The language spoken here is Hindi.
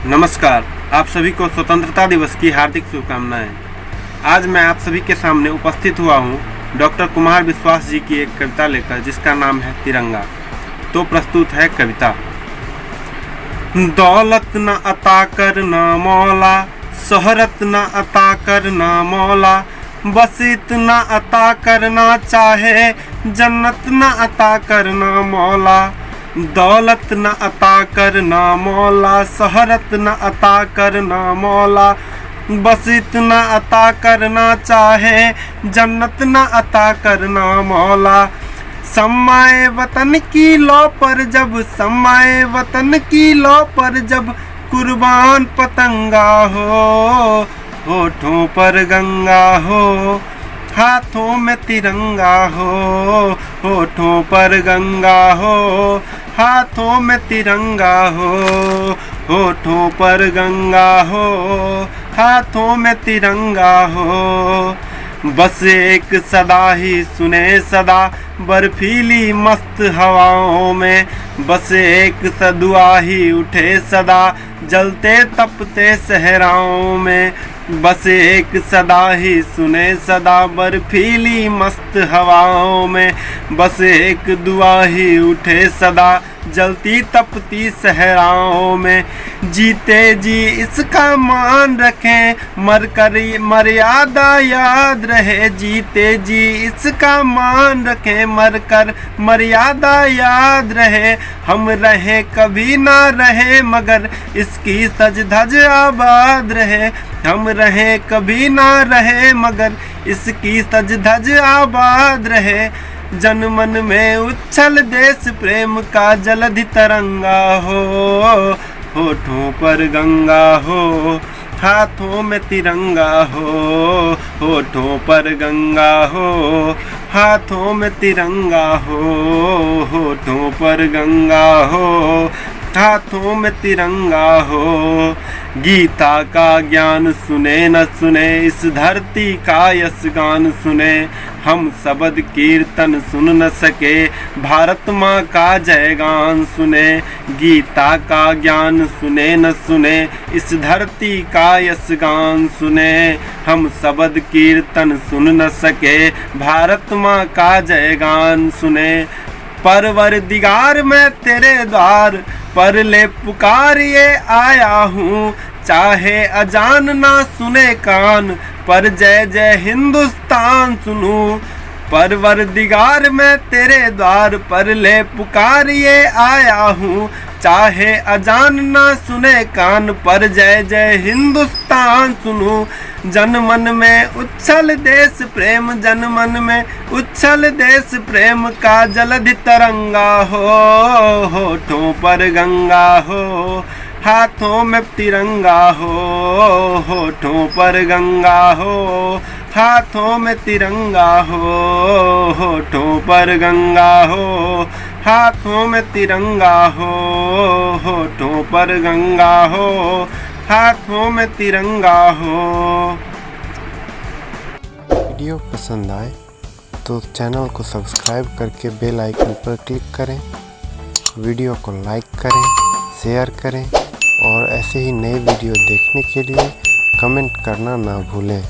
नमस्कार, आप सभी को स्वतंत्रता दिवस की हार्दिक शुभकामनाएं। आज मैं आप सभी के सामने उपस्थित हुआ हूं डॉक्टर कुमार विश्वास जी की एक कविता लेकर, जिसका नाम है तिरंगा। तो प्रस्तुत है कविता। दौलत न अता कर न मौला, शोहरत न अता कर न मौला, बस इतना अता करना चाहे, जन्नत न अता करना मौला। दौलत न अता कर न मौला, शोहरत न अता कर न मौला, बस इतना अता करना चाहे, जन्नत न अता करना मौला। सम्माए वतन की लौ पर जब, सम्माए वतन की लौ पर जब कुर्बान पतंगा हो, होठों पर गंगा हो, हाथों में तिरंगा हो, होठों पर गंगा हो, हाथों में तिरंगा हो, होठों पर गंगा हो, हाथों में तिरंगा हो। बस एक सदा ही सुने सदा बर्फीली मस्त हवाओं में, बस एक सदुआ ही उठे सदा जलते तपते सहराओं में। बस एक सदा ही सुने सदा बर्फीली मस्त हवाओं में, बस एक दुआ ही उठे सदा जलती तपती सहराओं में। जीते जी इसका मान रखें, मर कर मर्यादा याद रहे। जीते जी इसका मान रखें, मर कर मर्यादा याद रहे। हम रहे कभी ना रहे, मगर इसकी सज धज आबाद रहे। हम रहे कभी ना रहे, मगर इसकी सज धज आबाद रहे। जन मन में उच्छल देश प्रेम का जलधि तरंगा हो, होठों पर गंगा हो, हाथों में तिरंगा हो, होठों पर गंगा हो, हाथों में तिरंगा हो, होठों पर गंगा हो, हाथों में तिरंगा हो। गीता का ज्ञान सुने न सुने, इस धरती का यश गान सुने। हम शब्द कीर्तन सुन न सके, भारत माँ का जयगान सुने। गीता का ज्ञान सुने न सुने, इस धरती का यश गान सुने। हम शब्द कीर्तन सुन न सके, भारत माँ का जयगान सुने। परवरदिगार मैं तेरे द्वार पर ले पुकार ये आया हूँ, चाहे अजान ना सुने कान, पर जय जय हिंदुस्तान सुनूं। परवरदिगार मैं तेरे द्वार पर ले पुकार ये आया हूँ, चाहे अजान ना सुने कान, पर जय जय हिंदुस्तान सुनूं। जन मन में उच्छल देश प्रेम, जन मन में उच्छल देश प्रेम का जलधि तरंगा हो, होठों पर गंगा हो, हाथों में तिरंगा हो, होठों पर गंगा हो, हाथों में तिरंगा हो, होठों पर गंगा हो, हाथों में तिरंगा हो, होठों पर गंगा हो, हाथों में तिरंगा हो। वीडियो पसंद आए तो चैनल को सब्सक्राइब करके बेल आइकन पर क्लिक करें। वीडियो को लाइक करें, शेयर करें और ऐसे ही नए वीडियो देखने के लिए कमेंट करना ना भूलें।